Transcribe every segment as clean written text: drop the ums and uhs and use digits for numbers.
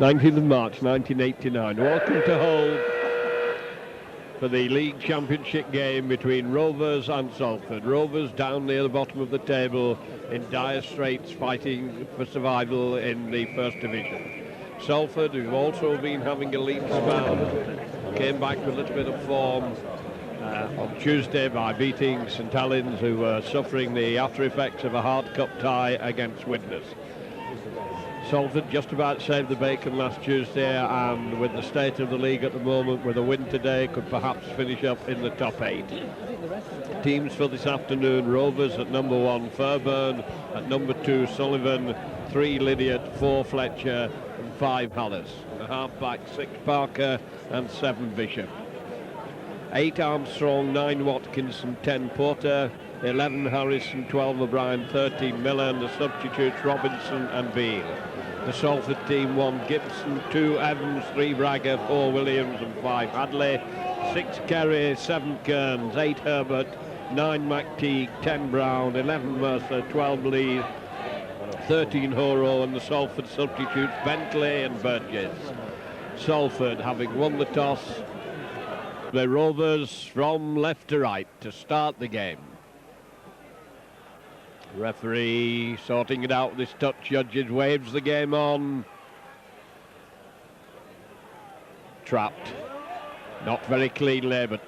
19th of March 1989. Welcome to Hull for the League Championship game between Rovers and Salford. Rovers down near the bottom of the table in dire straits, fighting for survival in the First Division. Salford, who've also been having a lean spell, came back with a little bit of form on Tuesday by beating St Helens, who were suffering the after effects of a hard cup tie against Widnes. Salford just about saved the bacon last Tuesday, and with the state of the league at the moment, with a win today, could perhaps finish up in the top 8. Teams for this afternoon: Rovers at number 1, Fairburn at number 2, Sullivan, 3 Lydiate, 4 Fletcher and 5 Hallis. The half-back 6 Parker and 7 Bishop. 8 Armstrong, 9 Watkinson, 10 Porter, 11 Harrison, 12 O'Brien, 13 Miller, and the substitutes Robinson and Beale. The Salford team: 1 Gibson, 2 Evans, 3 Bragger, 4 Williams and 5 Hadley, 6 Kerry, 7 Kearns, 8 Herbert, 9 McTeague, 10 Brown, 11 Mercer, 12 Lee, 13 Horo, and the Salford substitutes Bentley and Burgess. Salford, having won the toss, the Rovers from left to right to start the game. Referee sorting it out with his touch judges, waves the game on. Trapped. Not very cleanly, but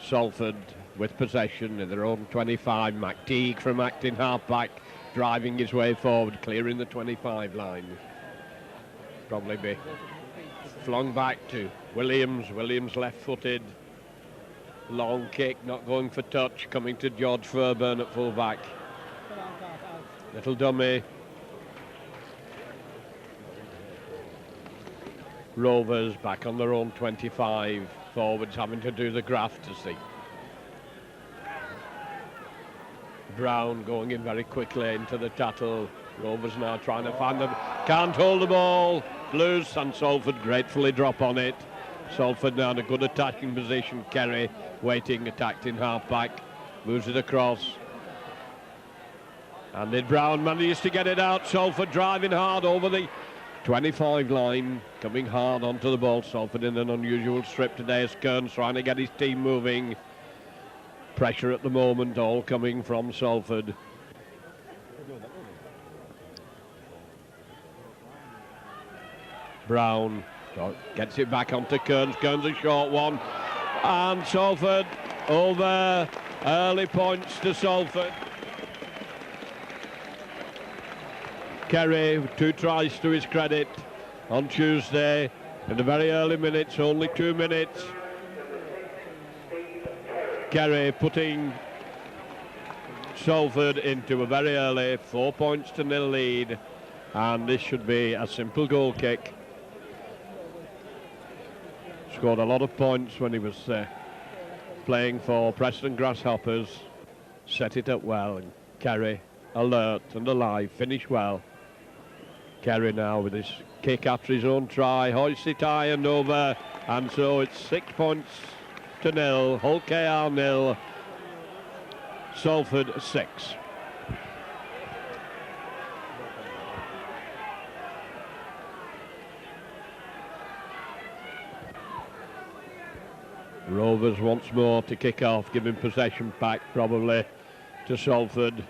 Salford with possession in their own 25. McTeague from acting half-back, driving his way forward, clearing the 25 line. Probably be flung back to Williams. Williams left-footed. Long kick, not going for touch, coming to George Fairburn at full-back. Little dummy. Rovers back on their own 25. Forwards having to do the graft as they... Brown going in very quickly into the tattle. Rovers now trying to find them. Can't hold the ball. Loose, and Salford gratefully drop on it. Salford now in a good attacking position. Kerry waiting, attacked in half-back. Moves it across. And then Brown manages to get it out. Salford driving hard over the 25 line. Coming hard onto the ball. Salford in an unusual strip today as Kearns trying to get his team moving. Pressure at the moment, all coming from Salford. Brown gets it back onto Kearns. Kearns a short one. And Salford over. Early points to Salford. Kerry, 2 tries to his credit on Tuesday. In the very early minutes, only 2 minutes. Kerry putting Salford into a very early 4-0 lead. And this should be a simple goal kick. Scored a lot of points when he was playing for Preston Grasshoppers. Set it up well, and Kerry alert and alive, finished well. Kerry now with his kick after his own try, hoists it high and over, and so it's 6-0 Hull KR 0, Salford 6. Rovers once more to kick off, giving possession back probably to Salford.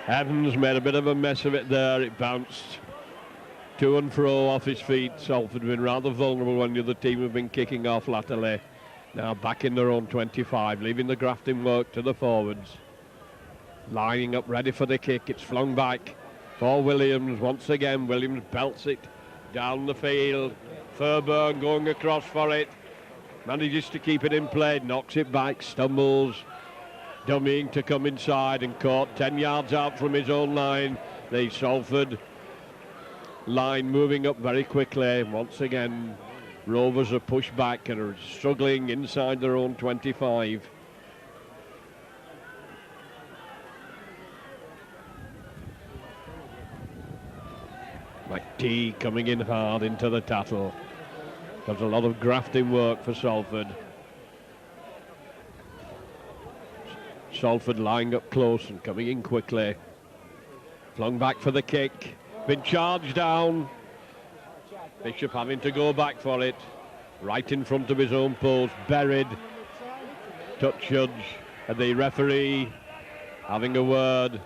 Evans made a bit of a mess of it there. It bounced to and fro off his feet. Salford have been rather vulnerable when the other team have been kicking off latterly. Now back in their own 25, leaving the grafting work to the forwards. Lining up ready for the kick. It's flung back for Williams. Once again, Williams belts it down the field. Fairburn going across for it. Manages to keep it in play. Knocks it back. Stumbles. Dummying to come inside and caught 10 yards out from his own line The Salford line moving up very quickly. Once again, Rovers are pushed back and are struggling inside their own 25. McTee coming in hard into the tattle. Does a lot of grafting work for Salford. Salford lying up close and coming in quickly. Flung back for the kick. Been charged down. Bishop having to go back for it. Right in front of his own post. Buried. Touch judge and the referee having a word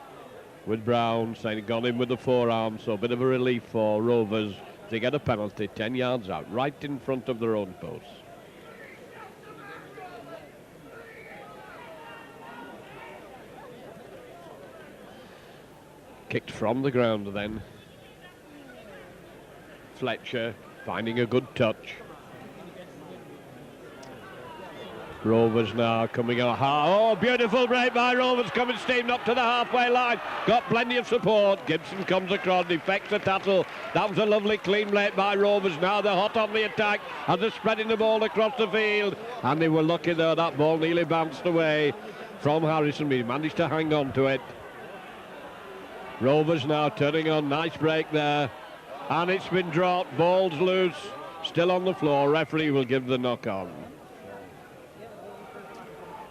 with Brown, saying gone in with the forearm, so a bit of a relief for Rovers. They get a penalty 10 yards out, right in front of their own post. Kicked from the ground then. Fletcher finding a good touch. Rovers now coming out. Oh, beautiful break by Rovers, coming steaming up to the halfway line. Got plenty of support. Gibson comes across, defects the tattle. That was a lovely clean break by Rovers. Now they're hot on the attack and they're spreading the ball across the field. And they were lucky there, that ball nearly bounced away from Harrison. He managed to hang on to it. Rovers now turning on, nice break there. And it's been dropped, ball's loose, still on the floor. Referee will give the knock on.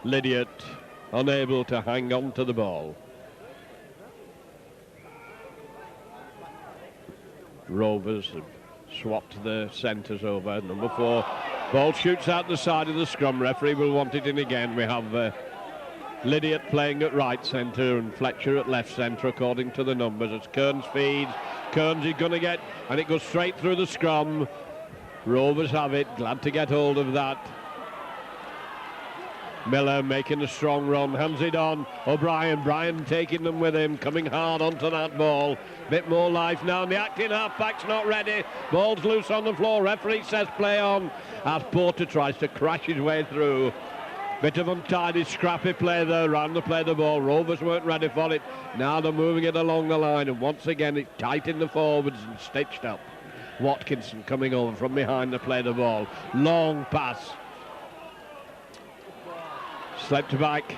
Lydiot unable to hang on to the ball. Rovers have swapped the centres over. Number 4, ball shoots out the side of the scrum. Referee will want it in again. We have Lydiot playing at right centre and Fletcher at left centre according to the numbers. As Kearns feeds, Kearns is going to get, and it goes straight through the scrum. Rovers have it, glad to get hold of that. Miller making a strong run, hands it on. O'Brien taking them with him, coming hard onto that ball. Bit more life now, and the acting half-back's not ready. Ball's loose on the floor, referee says play on. As Porter tries to crash his way through. Bit of untidy, scrappy play there, round to play the ball. Rovers weren't ready for it. Now they're moving it along the line, and once again it's tight in the forwards and stitched up. Watkinson coming over from behind to play the ball. Long pass. Slipped back.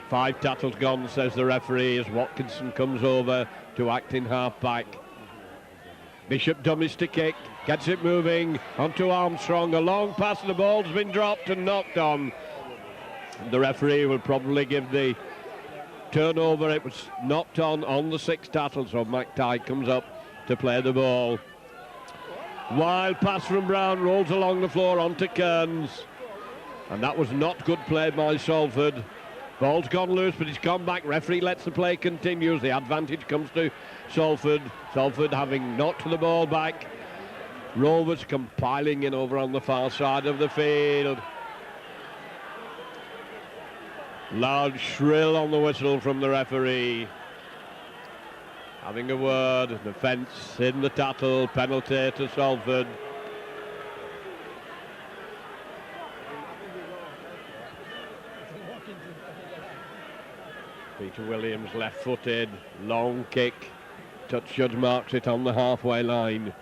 5 tackles gone, says the referee, as Watkinson comes over to act in half-back. Bishop dummies to kick, gets it moving onto Armstrong. A long pass, the ball's been dropped and knocked on. The referee will probably give the turnover. It was knocked on the 6 tackle, so McTighe comes up to play the ball. Wild pass from Brown, rolls along the floor onto Kearns. And that was not good play by Salford. Ball's gone loose, but it's gone back. Referee lets the play continue. The advantage comes to Salford. Salford having knocked the ball back. Rovers compiling in over on the far side of the field. Loud shrill on the whistle from the referee. Having a word. The fence in the tattle. Penalty to Salford. Peter Williams left-footed, long kick. Touch judge marks it on the halfway line.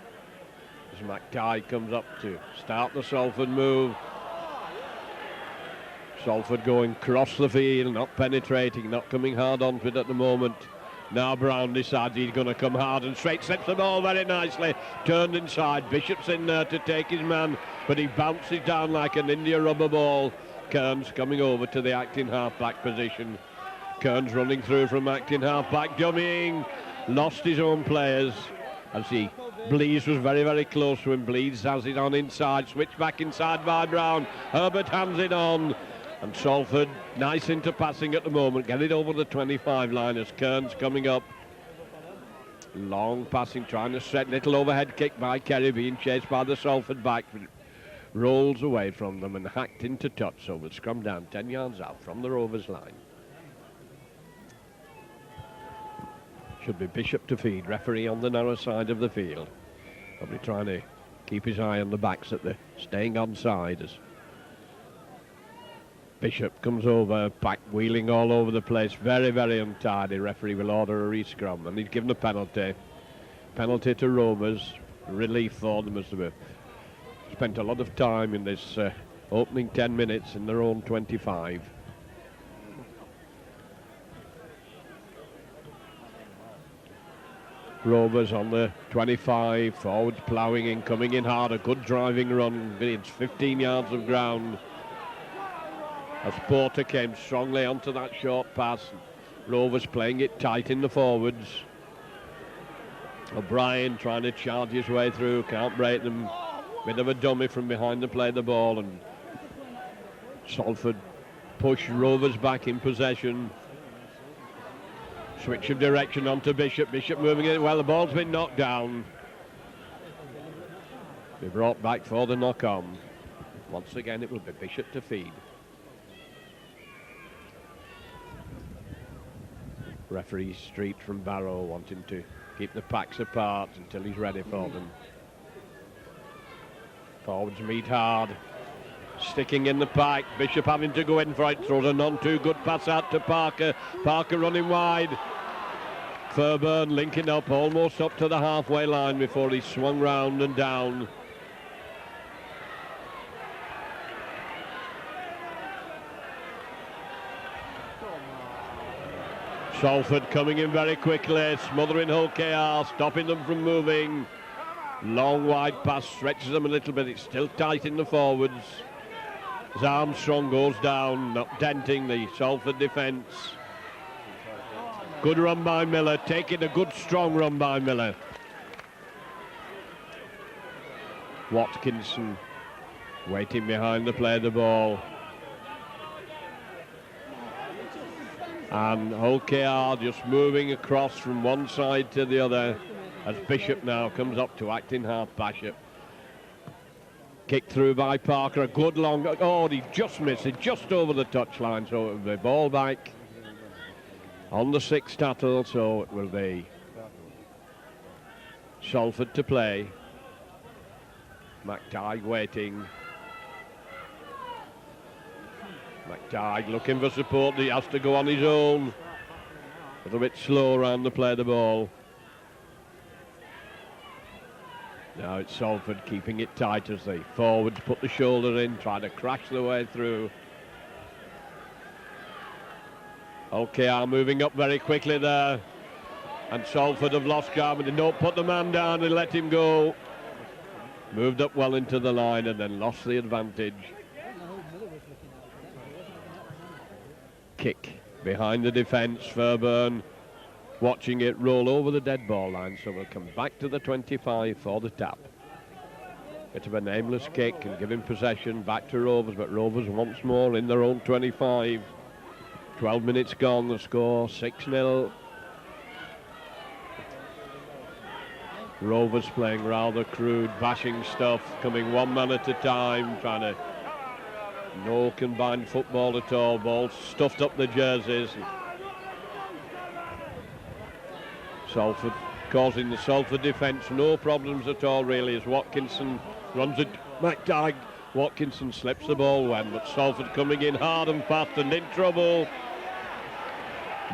As McTighe comes up to start the Salford move. Salford going across the field, not penetrating, not coming hard onto it at the moment. Now Brown decides he's going to come hard and straight slips the ball very nicely. Turned inside, Bishop's in there to take his man, but he bounces down like an India rubber ball. Kearns coming over to the acting half-back position. Kearns running through from acting half-back, dummying, lost his own players. As Blease was very, very close to him. Blease has it on inside, switch back inside by Brown. Herbert hands it on, and Salford nice into passing at the moment. Get it over the 25 line as Kearns coming up. Long passing, trying to set, little overhead kick by Kerry, being chased by the Salford back. Rolls away from them and hacked into touch, so we'll scrum down 10 yards out from the Rovers line. Should be Bishop to feed, referee on the narrow side of the field. Probably trying to keep his eye on the backs at the staying onside as Bishop comes over, back wheeling all over the place, very, very untidy. Referee will order a re-scrum, and he's given a penalty. Penalty to Rovers, relief for them as they spent a lot of time in this opening 10 minutes in their own 25. Rovers on the 25, forwards ploughing in, coming in hard, a good driving run, it's 15 yards of ground. As Porter came strongly onto that short pass, Rovers playing it tight in the forwards. O'Brien trying to charge his way through, can't break them. Bit of a dummy from behind to play the ball, and Salford push Rovers back in possession. Switch of direction onto Bishop. Bishop moving it well. The ball's been knocked down. Be brought back for the knock-on. Once again, it will be Bishop to feed. Referee Street from Barrow wanting to keep the packs apart until he's ready for them. Forwards meet hard. Sticking in the pack. Bishop having to go in for it. Throws a none-too-good pass out to Parker. Parker running wide. Fairburn linking up almost up to the halfway line before he swung round and down. Salford coming in very quickly, smothering Hull KR, stopping them from moving. Long wide pass stretches them a little bit. It's still tight in the forwards. As Armstrong goes down, not denting the Salford defence. Good run by Miller, taking a good strong run by Miller. Watkinson waiting behind the play of the ball. And Hull KR just moving across from one side to the other as Bishop now comes up to act in half Bishop. Kicked through by Parker, a good long, oh, he just missed it, just over the touchline, so it will be ball back on the 6th tattle, so it will be Salford to play. McTighe waiting. McTighe looking for support, he has to go on his own. A little bit slow around the play of the ball. Now it's Salford keeping it tight as the forwards put the shoulder in, try to crash the way through. OKR moving up very quickly there. And Salford have lost Garman. They don't put the man down and let him go. Moved up well into the line and then lost the advantage. Kick behind the defence. Fairburn watching it roll over the dead ball line, so we'll come back to the 25 for the tap. Bit of a nameless kick and giving possession back to Rovers, but Rovers once more in their own 25. 12 minutes gone, the score 6-0. Rovers playing rather crude, bashing stuff, coming one man at a time, trying to no combined football at all. Balls stuffed up the jerseys. Salford causing the Salford defence no problems at all really as Watkinson runs it. McTighe, Watkinson slips the ball when, but Salford coming in hard and fast and in trouble.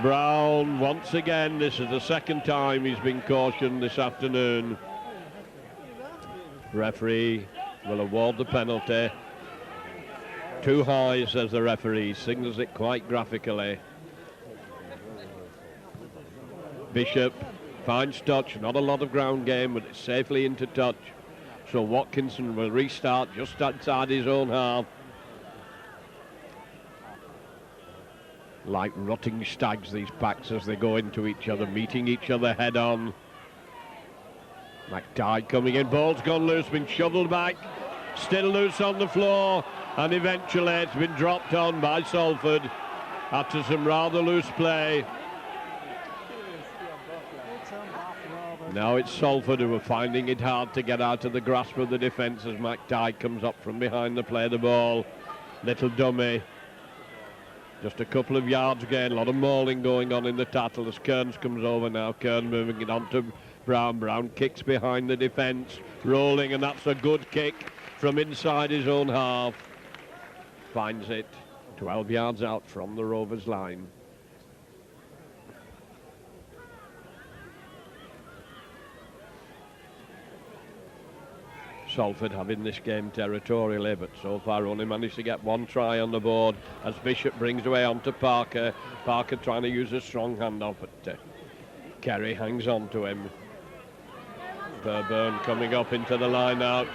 Brown once again, this is the second time he's been cautioned this afternoon. Referee will award the penalty. Too high, says the referee, signals it quite graphically. Bishop finds touch, not a lot of ground game, but it's safely into touch. So Watkinson will restart just outside his own half. Like rotting stags, these packs, as they go into each other, meeting each other head on. McTighe coming in, ball's gone loose, been shoveled back, still loose on the floor, and eventually it's been dropped on by Salford after some rather loose play. Now it's Salford who are finding it hard to get out of the grasp of the defence as McTighe comes up from behind the play of the ball. Little dummy. Just a couple of yards again, a lot of mauling going on in the tattle as Kearns comes over now. Kearns moving it on to Brown. Brown kicks behind the defence, rolling, and that's a good kick from inside his own half. Finds it. 12 yards out from the Rovers line. Salford having this game territorially, but so far only managed to get one try on the board as Bishop brings away onto Parker. Parker trying to use a strong handoff, but Kerry hangs on to him. Burburn coming up into the line out.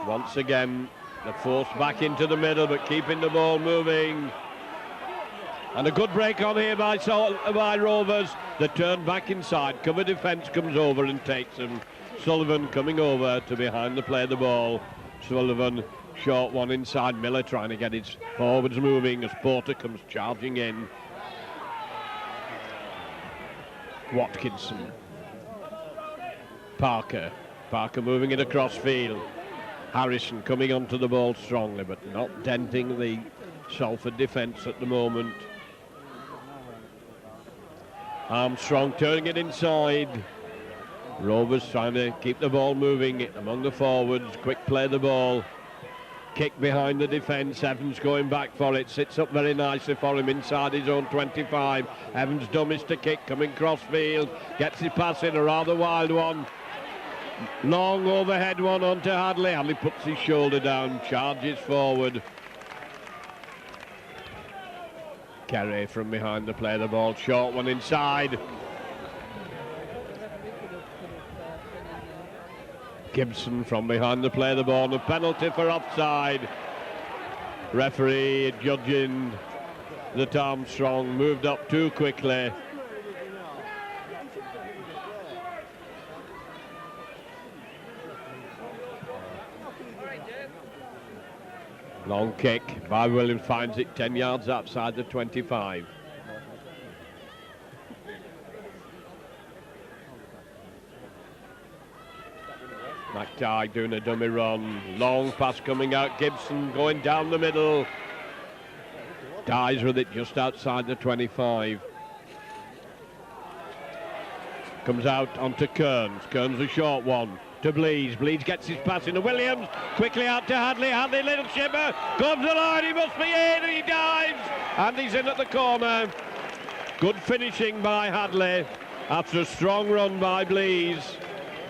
Once again, the force back into the middle, but keeping the ball moving. And a good break on here by Rovers. The turn back inside. Cover defence comes over and takes them. Sullivan coming over to behind the play of the ball. Sullivan, short one inside. Miller trying to get his forwards moving as Porter comes charging in. Watkinson. Parker moving it across field. Harrison coming onto the ball strongly, but not denting the Salford defence at the moment. Armstrong turning it inside. Rovers trying to keep the ball moving among the forwards. Quick play the ball. Kick behind the defence. Evans going back for it. Sits up very nicely for him inside his own 25. Evans dummies to kick, coming cross field. Gets his pass in, a rather wild one. Long overhead one onto Hadley. Hadley puts his shoulder down, charges forward. Kerry from behind the play of the ball. Short one inside. Gibson from behind the play of the ball. A penalty for offside. Referee judging that Armstrong moved up too quickly. Long kick by Williams, finds it 10 yards outside the 25. McTighe doing a dummy run. Long pass coming out. Gibson going down the middle. Dies with it just outside the 25. Comes out onto Kearns. Kearns a short one to Blees. Blees gets his pass into Williams. Quickly out to Hadley. Hadley, little shimmer. Goes the line. He must be in. And he dives. And he's in at the corner. Good finishing by Hadley after a strong run by Blees.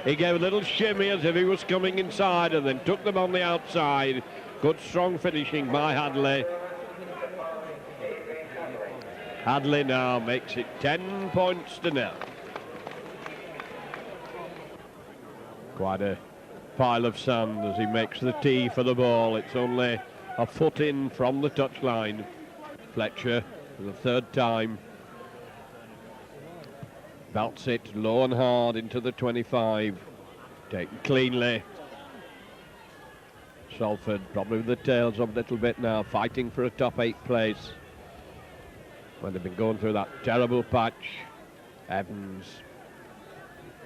He gave a little shimmy as if he was coming inside and then took them on the outside. Good strong finishing by Hadley. Hadley now makes it 10 points to 0. Quite a pile of sand as he makes the tee for the ball. It's only a foot in from the touchline. Fletcher for the third time. Belts it low and hard into the 25. Taken cleanly. Salford probably with the tails up a little bit now, fighting for a top 8 place. When they've been going through that terrible patch. Evans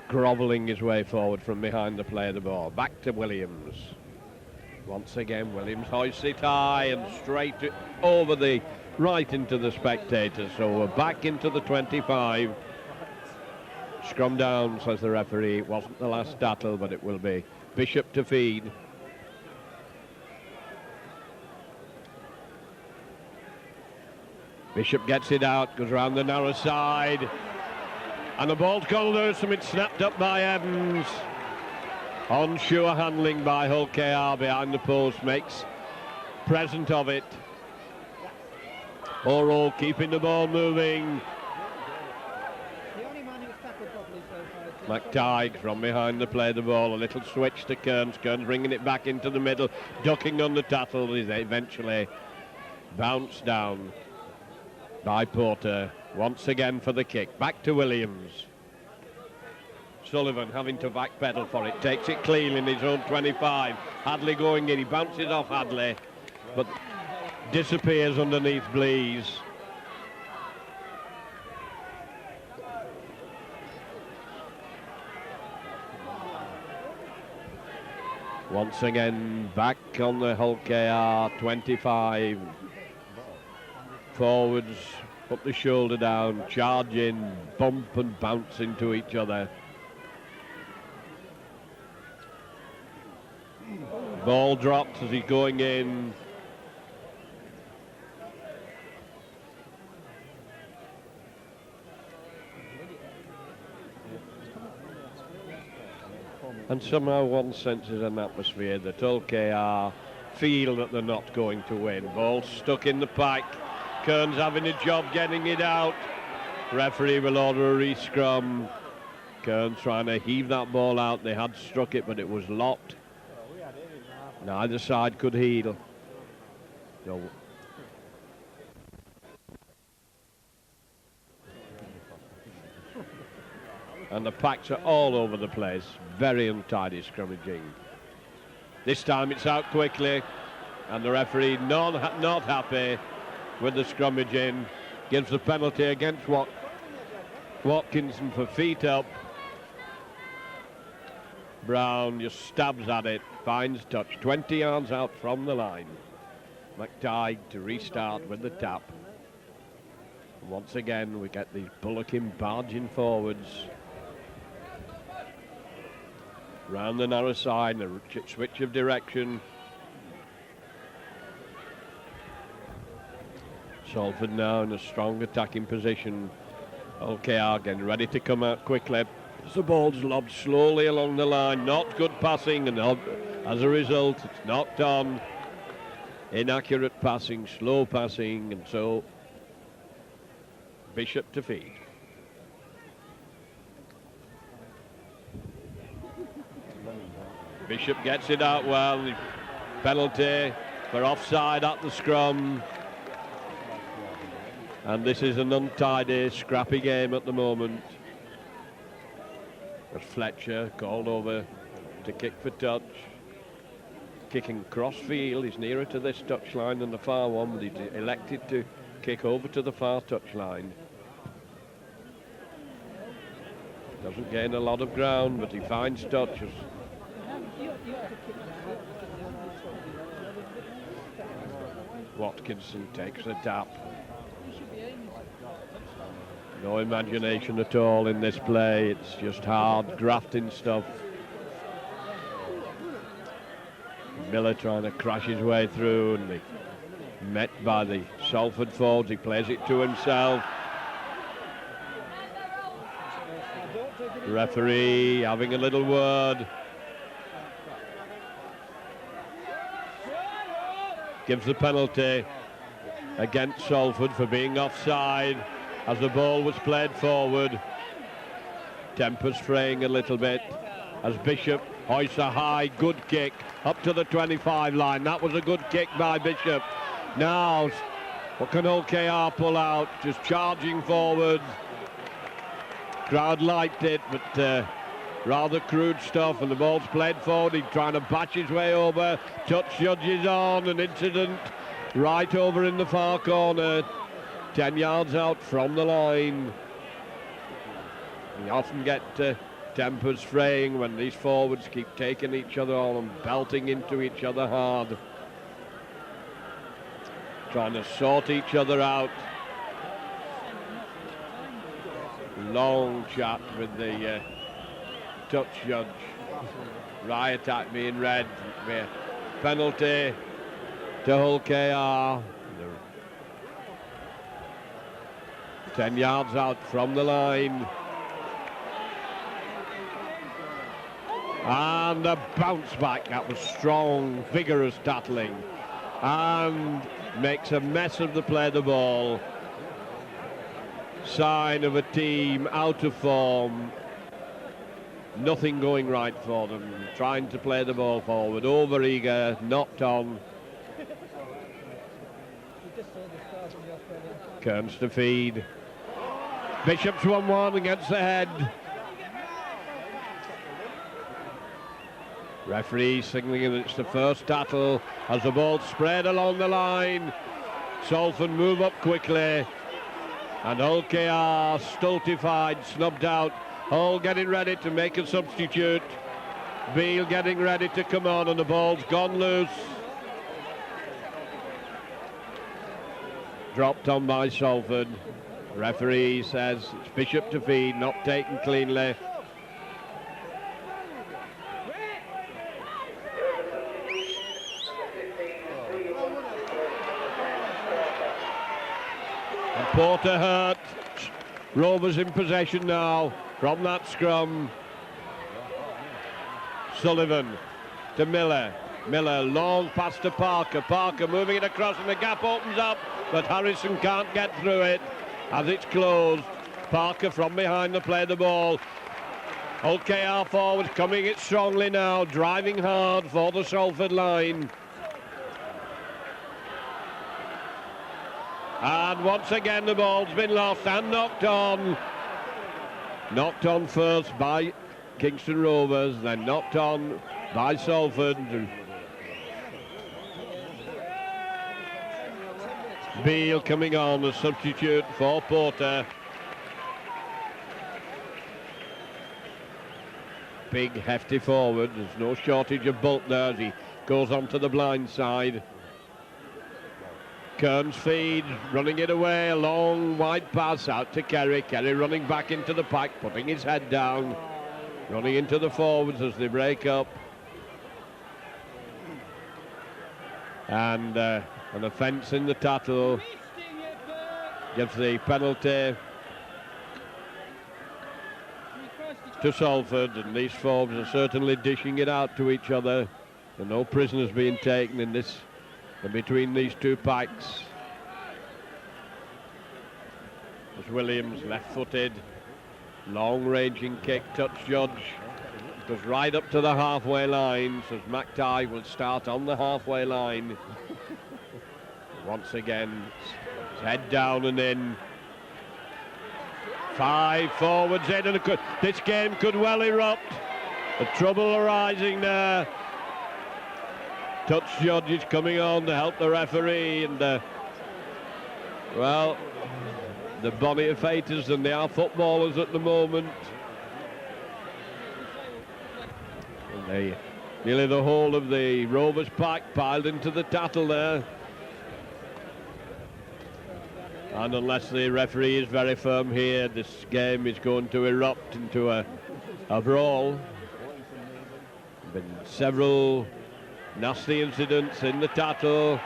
grovelling his way forward from behind the play of the ball. Back to Williams. Once again, Williams hoists it high and straight over the right into the spectators. So we're back into the 25. Scrum down, says the referee. It wasn't the last battle, but it will be. Bishop to feed. Bishop gets it out, goes around the narrow side. And the ball's gone loose and it's snapped up by Evans. On sure handling by Hull KR behind the post, makes present of it. Oro keeping the ball moving. McTighe from behind the play of the ball, a little switch to Kearns. Kearns bringing it back into the middle, ducking on the tackle. He's eventually bounced down by Porter. Once again for the kick. Back to Williams. Sullivan having to backpedal for it. Takes it clean in his own 25. Hadley going in. He bounces off Hadley, but disappears underneath Blees. Once again, back on the Hull KR 25. Forwards, put the shoulder down, charge in, bump and bounce into each other. Ball drops as he's going in. And somehow one senses an atmosphere that OKR feel that they're not going to win. Ball stuck in the pack. Kearns having a job getting it out. Referee will order a re-scrum. Kearns trying to heave that ball out. They had struck it, but it was locked. Neither side could heal. So and the packs are all over the place. Very untidy scrummaging. This time it's out quickly, and the referee not happy with the scrummaging. Gives the penalty against Watkinson for feet up. Brown just stabs at it, finds touch, 20 yards out from the line. McTighe to restart with the tap. Once again we get these bullocking, barging forwards. Round the narrow side, a switch of direction. Salford now in a strong attacking position. OKR getting ready to come out quickly. The ball's lobbed slowly along the line. Not good passing, and as a result, it's knocked on. Inaccurate passing, slow passing, and so Bishop to feed. Bishop gets it out well. Penalty for offside at the scrum. And this is an untidy, scrappy game at the moment. As Fletcher called over to kick for touch. Kicking cross field. He's nearer to this touchline than the far one, but he's elected to kick over to the far touchline. Doesn't gain a lot of ground, but he finds touch. Watkinson takes the tap. No imagination at all in this play. It's just hard grafting stuff. Miller trying to crash his way through, and met by the Salford forwards. He plays it to himself. The referee having a little word. Gives the penalty against Salford for being offside as the ball was played forward. Tempers fraying a little bit as Bishop hoists a high, good kick up to the 25 line. That was a good kick by Bishop. Now, what can OKR pull out? Just charging forward. Crowd liked it, but rather crude stuff, and the ball's played forward. He's trying to batch his way over. Touch judges on, an incident right over in the far corner, 10 yards out from the line. You often get tempers fraying when these forwards keep taking each other on and belting into each other hard, trying to sort each other out. Long chat with the touch judge. Riot act being red. Penalty to Hull KR. 10 yards out from the line. And a bounce back. That was strong, vigorous tackling. And makes a mess of the play of the ball. Sign of a team out of form. Nothing going right for them. Trying to play the ball forward. Over eager, knocked on. Kearns to feed. Bishop's 1-1 against the head. Referee signalling that it's the first tattle as the ball spread along the line. Salford move up quickly. And Hull KR stultified, snubbed out. Hull getting ready to make a substitute. Beale getting ready to come on, and the ball's gone loose. Dropped on by Salford. Referee says it's Bishop to feed, not taken cleanly. And Porter hurt. Rovers in possession now from that scrum. Sullivan to Miller. Miller, long pass to Parker. Parker moving it across and the gap opens up, but Harrison can't get through it as it's closed. Parker from behind to play the ball. OKR forward coming it strongly now, driving hard for the Salford line. And once again the ball's been lost and knocked on. Knocked on first by Kingston Rovers, then knocked on by Salford. Beale coming on as substitute for Porter. Big hefty forward, there's no shortage of bulk there as he goes on to the blind side. Kearns feed, running it away, a long wide pass out to Kerry. Kerry running back into the pack, putting his head down, running into the forwards as they break up. And an offence in the tackle gives the penalty to Salford, and these forwards are certainly dishing it out to each other. There are no prisoners being taken in between these two packs. As Williams, left-footed, long-ranging kick, touch judge, goes right up to the halfway line, so McTighe will start on the halfway line. Once again, his head down and in. 5 forwards in, and this game could well erupt. The trouble arising there. Touch judge is coming on to help the referee, and well, the body of fighters and they are footballers at the moment. And nearly the whole of the Rovers pack piled into the tattle there. And unless the referee is very firm here, this game is going to erupt into a brawl. There have been several nasty incidents in the tattle.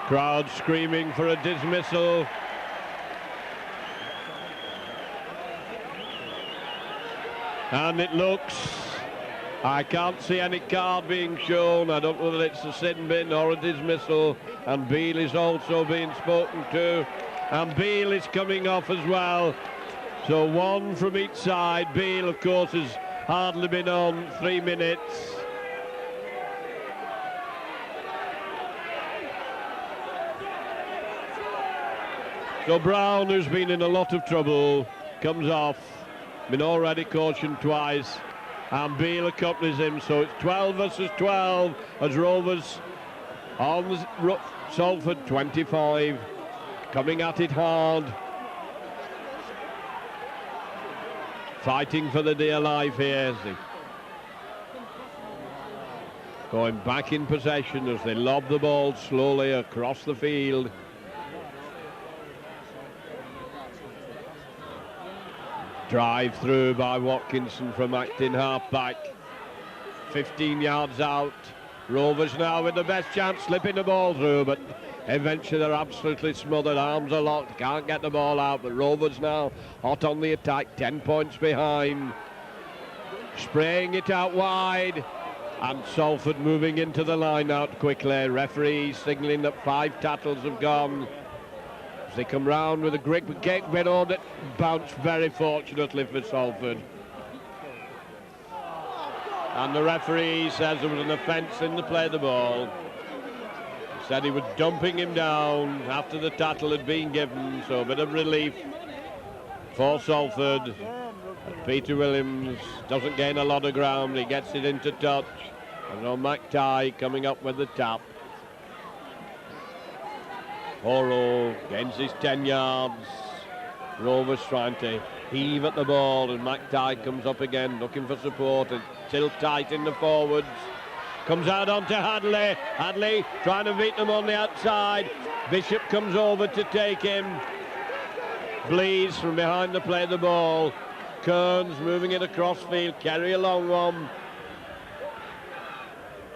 Crowd screaming for a dismissal. And it looks, I can't see any card being shown. I don't know whether it's a sin bin or a dismissal. And Beale is also being spoken to. And Beale is coming off as well. So one from each side. Beale, of course, has hardly been on 3 minutes. So Brown, who's been in a lot of trouble, comes off. Been already cautioned twice. And Beale accompanies him, so it's 12 versus 12 as Rovers on Salford 25, coming at it hard, fighting for the dear life here. Going back in possession as they lob the ball slowly across the field. Drive through by Watkinson from acting half-back. 15 yards out. Rovers now with the best chance, slipping the ball through, but eventually they're absolutely smothered. Arms are locked, can't get the ball out, but Rovers now hot on the attack, 10 points behind. Spraying it out wide, and Salford moving into the line out quickly. Referee signalling that 5 tackles have gone. As they come round with a great kick, but on it bounced very fortunately for Salford. And the referee says there was an offence in the play of the ball. He said he was dumping him down after the tackle had been given, so a bit of relief for Salford. And Peter Williams doesn't gain a lot of ground, he gets it into touch. And now McTighe coming up with the tap. Horo gains his 10 yards. Rovers trying to heave at the ball, and McTighe comes up again looking for support, and still tight in the forwards. Comes out onto Hadley. Hadley trying to beat them on the outside. Bishop comes over to take him. Bleeds from behind the play of the ball. Kearns moving it across field. Kerry a long one.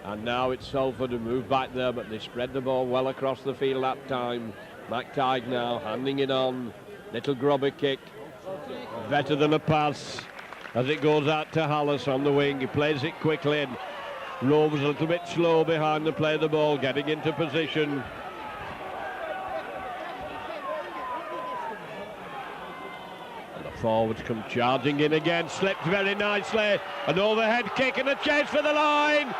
And now it's Salford who move back there, but they spread the ball well across the field that time. McTighe now handing it on. Little grubber kick. Better than a pass. as it goes out to Hallis on the wing. He plays it quickly, and Rovers a little bit slow behind the play of the ball, getting into position. And the forwards come charging in again, slipped very nicely. An overhead kick and a chase for the line.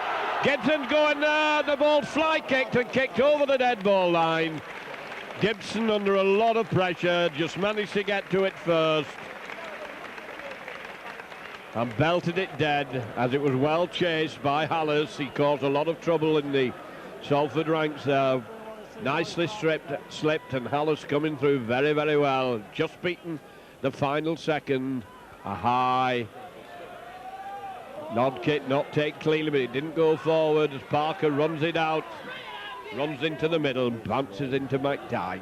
Gibson's going there, the ball fly kicked and kicked over the dead ball line. Gibson under a lot of pressure, just managed to get to it first and belted it dead, as it was well chased by Hallis. He caused a lot of trouble in the Salford ranks there. Nicely slipped, and Hallis coming through very, very well. Just beaten the final second. A high nod kick, not take cleanly, but it didn't go forward as Parker runs it out, runs into the middle, bounces into McTighe.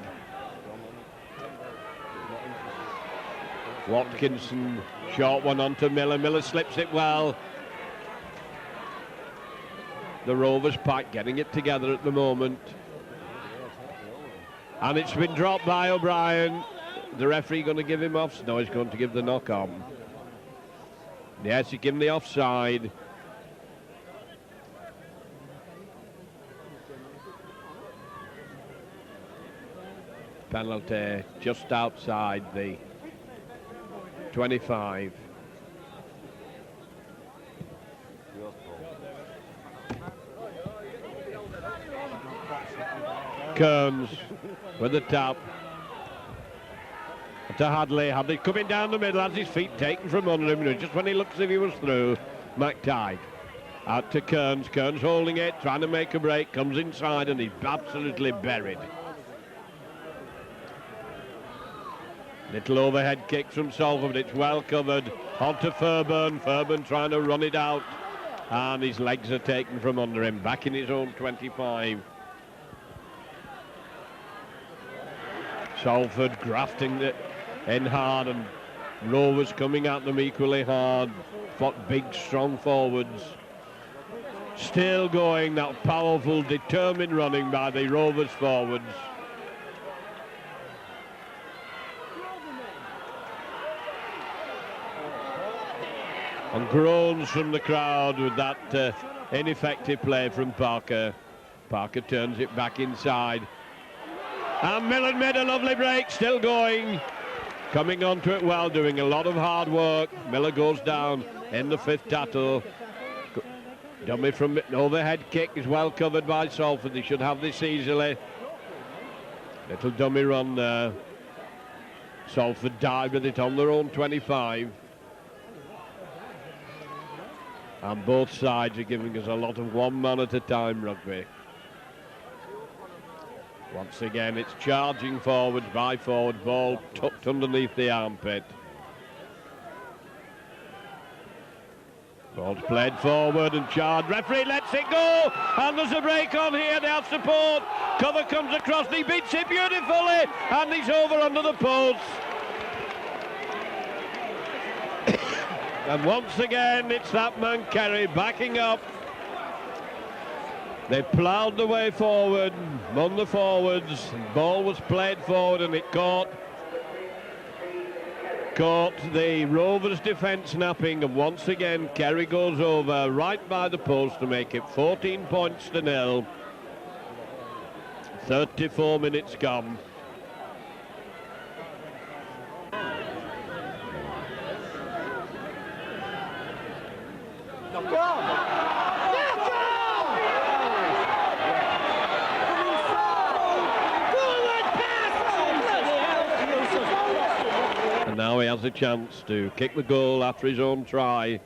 Watkinson, short one onto Miller. Miller slips it well. The Rovers pack getting it together at the moment. And it's been dropped by O'Brien. The referee going to give him off? No, he's going to give the knock on. Yes, he gave him the offside. Penalty just outside the 25. Kearns with the tap to Hadley. Hadley coming down the middle, has his feet taken from under him. Just when he looks as if he was through, McTighe out to Kearns. Kearns holding it, trying to make a break, comes inside and he's absolutely buried. Little overhead kick from Salford, it's well covered. On to Fairburn. Fairburn trying to run it out, and his legs are taken from under him. Back in his own 25. Salford grafting it in hard, and Rovers coming at them equally hard. Fought big, strong forwards. Still going, that powerful, determined running by the Rovers forwards. And groans from the crowd with that ineffective play from Parker. Parker turns it back inside. And Miller made a lovely break, still going. Coming onto it well, doing a lot of hard work. Miller goes down in the fifth tackle. Dummy from an overhead kick is well covered by Salford. They should have this easily. Little dummy run there. Salford dive with it on their own 25. And both sides are giving us a lot of one man at a time rugby. Once again, it's charging forwards by forward, ball tucked underneath the armpit. Ball's played forward and charged. Referee lets it go, and there's a break on here. They have support. Cover comes across, and he beats it beautifully, and he's over under the post. And once again, it's that man Kerry backing up. They ploughed the way forward, on the forwards. Ball was played forward and it caught the Rovers defence napping. And once again, Kerry goes over right by the post to make it 14 points to 0. 34 minutes gone. And now he has a chance to kick the goal after his own try.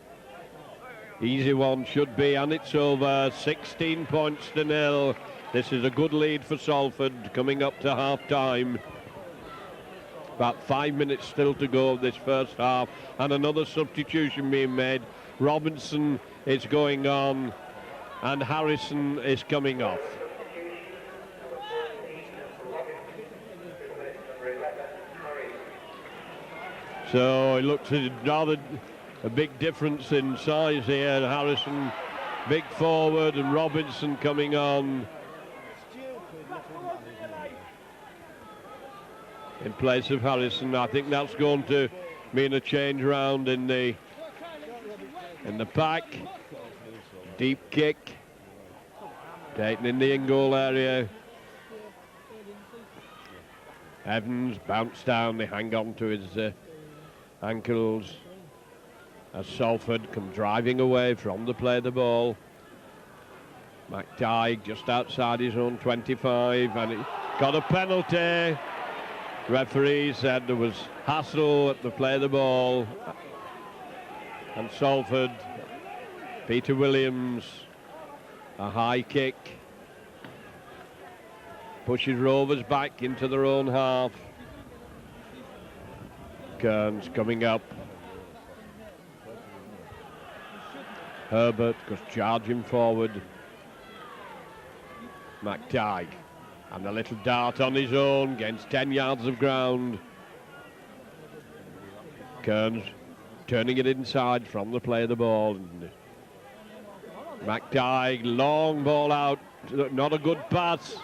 Easy one should be, and it's over. 16 points to 0. This is a good lead for Salford coming up to half time. About 5 minutes still to go this first half, and another substitution being made. Robinson is going on and Harrison is coming off. So it looks rather a big difference in size here. Harrison big forward and Robinson coming on in place of Harrison. I think that's going to mean a change round in the in the pack. Deep kick. Taken in the in-goal area. Evans bounced down. They hang on to his ankles as Salford come driving away from the play of the ball. McTighe just outside his own 25 and he got a penalty. Referee said there was hassle at the play of the ball. And Salford, Peter Williams, a high kick. Pushes Rovers back into their own half. Kearns coming up. Herbert goes charging forward. McTighe. And a little dart on his own against 10 yards of ground. Kearns turning it inside from the play of the ball. And McTighe, long ball out. Not a good pass.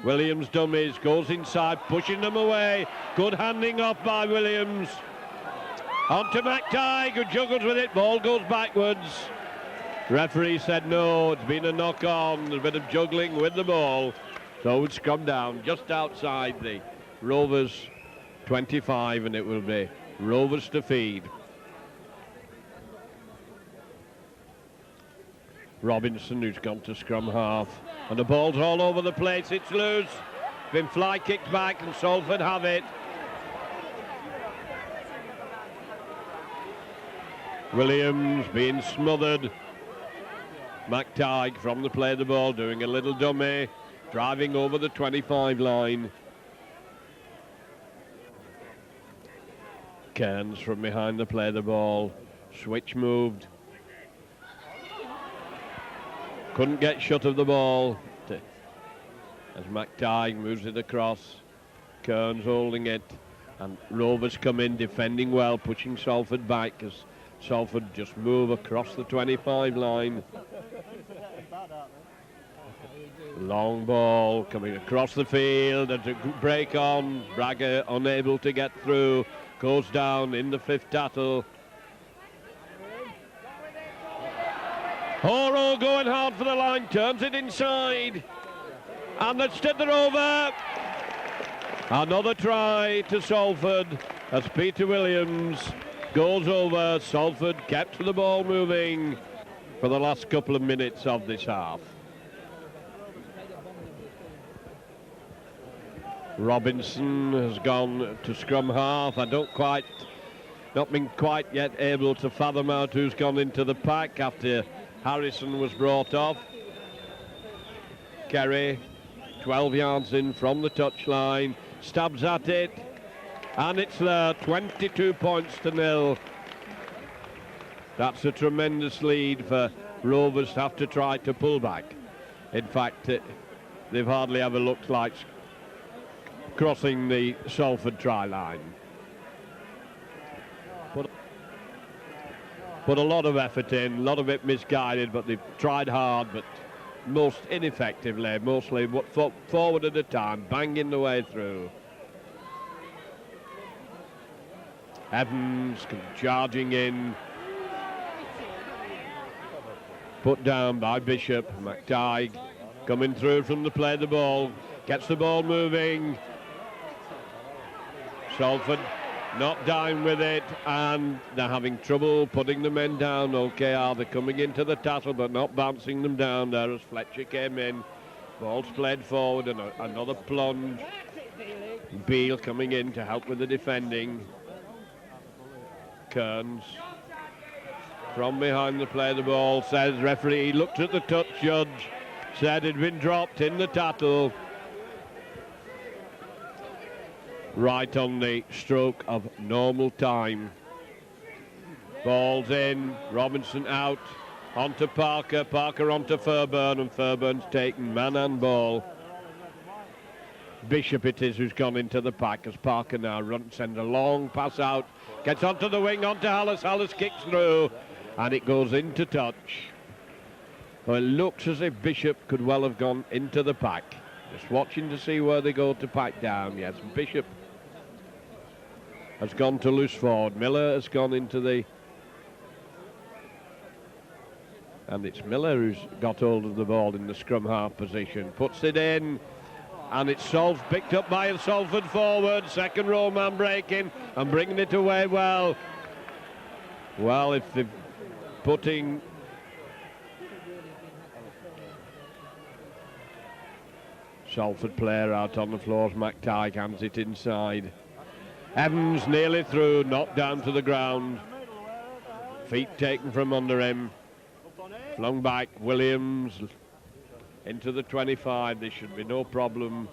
Williams dummies, goes inside, pushing them away. Good handing off by Williams. On to McTighe, who juggles with it. Ball goes backwards. Referee said no, it's been a knock on. A bit of juggling with the ball. So it's come down just outside the Rovers 25 and it will be Rovers to feed. Robinson, who's gone to scrum half. And the ball's all over the place, it's loose. Been fly kicked back and Salford have it. Williams being smothered. McTighe from the play of the ball doing a little dummy. Driving over the 25 line. Kearns from behind the play of the ball. Switch moved. Couldn't get shut of the ball as McTighe moves it across. Kearns holding it and Rovers come in defending well, pushing Salford back as Salford just move across the 25 line. Long ball coming across the field and to break on. Braga unable to get through, goes down in the fifth tattle. Horo going hard for the line, turns it inside. And that's Stidler over. Another try to Salford as Peter Williams goes over. Salford kept the ball moving for the last couple of minutes of this half. Robinson has gone to scrum half. Not been quite yet able to fathom out who's gone into the pack after Harrison was brought off. Kerry, 12 yards in from the touchline, stabs at it, and it's there, 22 points to nil. That's a tremendous lead for Rovers to have to try to pull back. In fact, they've hardly ever looked like crossing the Salford try line. Put a lot of effort in, a lot of it misguided, but they've tried hard, but most ineffectively, mostly forward at a time, banging the way through. Evans charging in. Put down by Bishop. McTighe coming through from the play of the ball. Gets the ball moving. Salford not down with it, and they're having trouble putting the men down. OKR, they're coming into the tackle but not bouncing them down there as Fletcher came in. Ball's played forward and another plunge. Beale coming in to help with the defending. Kearns from behind the play of the ball, says referee, looked at the touch judge, said it'd been dropped in the tackle. Right on the stroke of normal time. Ball's in, Robinson out, onto Parker, Parker onto Fairburn, and Fairburn's taken man and ball. Bishop it is who's gone into the pack as Parker now sends a long pass out, gets onto the wing, onto Hallis, Hallis kicks through, and it goes into touch. Well, it looks as if Bishop could well have gone into the pack. Just watching to see where they go to pack down. Yes, Bishop has gone to loose forward. Miller has gone into the And it's Miller who's got hold of the ball in the scrum half position. Puts it in. And it's picked up by Salford forward. Second row man breaking and bringing it away well. Well, if they're putting Salford player out on the floor, McTighe hands it inside. Evans nearly through, knocked down to the ground. Feet taken from under him. Flung back, Williams into the 25. There should be no problem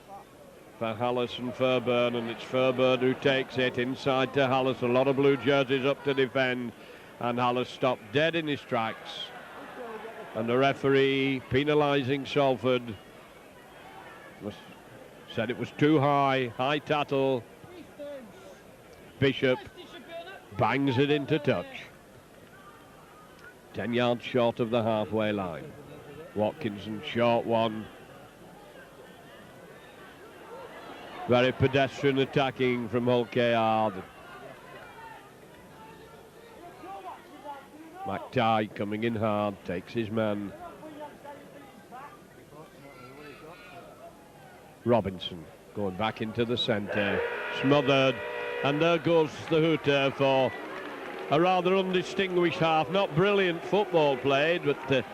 for Hallis and Fairburn, and it's Fairburn who takes it inside to Hallis. A lot of blue jerseys up to defend, and Hallis stopped dead in his tracks. And the referee penalising Salford said it was too high tattle. Bishop bangs it into touch. 10 yards short of the halfway line. Watkinson, short one. Very pedestrian attacking from Hull KR. McTighe coming in hard, takes his man. Robinson going back into the centre, smothered, and there goes the hooter for a rather undistinguished half. Not brilliant football played, but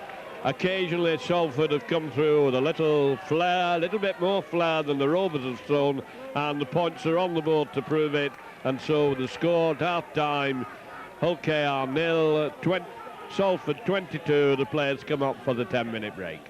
occasionally Salford have come through with a little flair, a little bit more flair than the Rovers have thrown, and the points are on the board to prove it. And so the score at half-time, Hull KR 0, Salford 22. The players come up for the 10-minute break.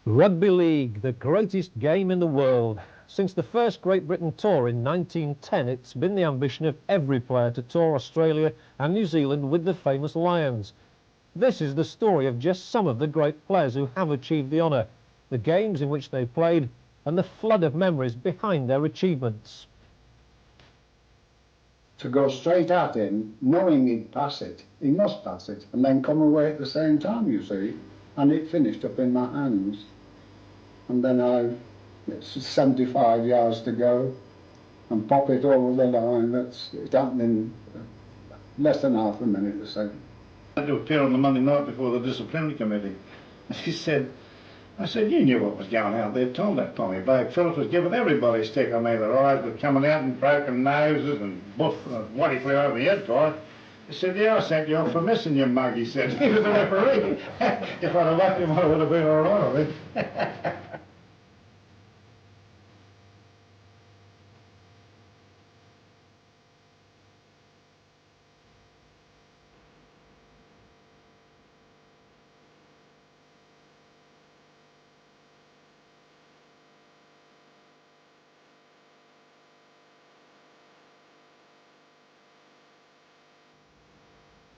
Rugby League, the greatest game in the world. Since the first Great Britain tour in 1910, it's been the ambition of every player to tour Australia and New Zealand with the famous Lions. This is the story of just some of the great players who have achieved the honour, the games in which they played, and the flood of memories behind their achievements. To go straight at him, knowing he'd pass it, he must pass it, and then come away at the same time, you see, and it finished up in my hands. And then it's 75 yards to go, and pop it over the line. It happened in less than half a minute or so. I had to appear on the Monday night before the disciplinary committee. And I said, you knew what was going out there. Told that Tommy Bag. Phillips was giving everybody a stick on me. Their eyes were coming out and broken noses and buff and what he flew over the head for. He said, yeah, I sent you off for missing, you mug, he said. He was the referee. If I'd have left him, I would have been all right with it.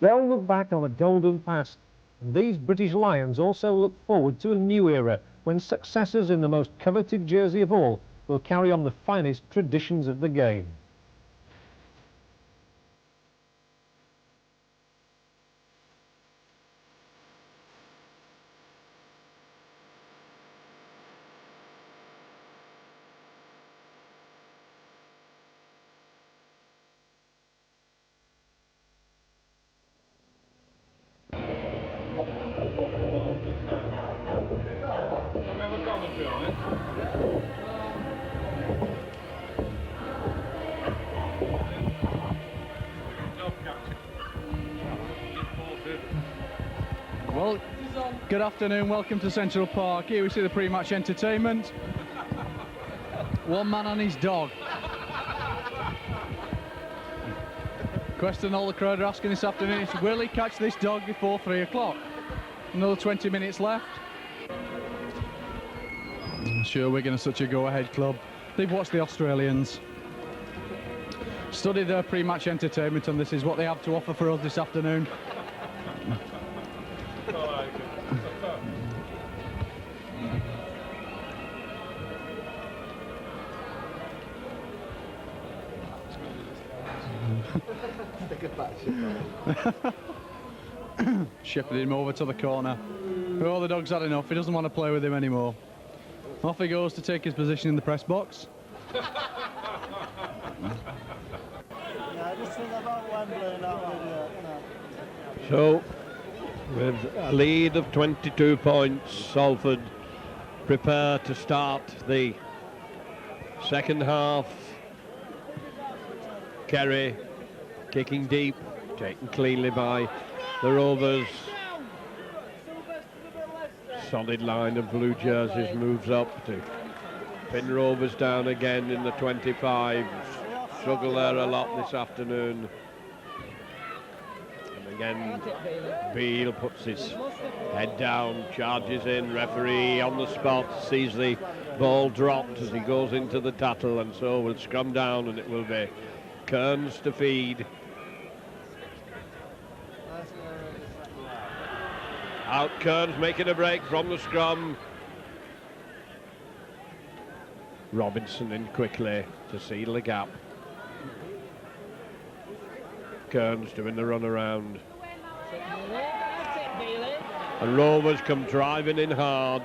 They'll look back on a golden past, and these British Lions also look forward to a new era when successors in the most coveted jersey of all will carry on the finest traditions of the game. Well, good afternoon, welcome to Central Park. Here we see the pre-match entertainment. One man and his dog. Question all the crowd are asking this afternoon is, will he catch this dog before 3 o'clock? Another 20 minutes left. I'm sure Wigan are such a go-ahead club. They've watched the Australians, studied their pre-match entertainment, and this is what they have to offer for us this afternoon. Shepherded him over to the corner. Oh, the dog's had enough. He doesn't want to play with him anymore. Off he goes to take his position in the press box. Yeah, I just think about Wembley now. So, with a lead of 22 points, Salford prepare to start the second half. Kerry kicking deep, taken cleanly by the Rovers. Solid line of blue jerseys moves up to pin Rovers down again in the 25. Struggle there a lot this afternoon. And again, Beale puts his head down, charges in, referee on the spot, sees the ball dropped as he goes into the tattle, and so will scrum down, and it will be Kearns to feed. Out Kearns, making a break from the scrum. Robinson in quickly to seal the gap. Kearns doing the run around. And Rovers come driving in hard.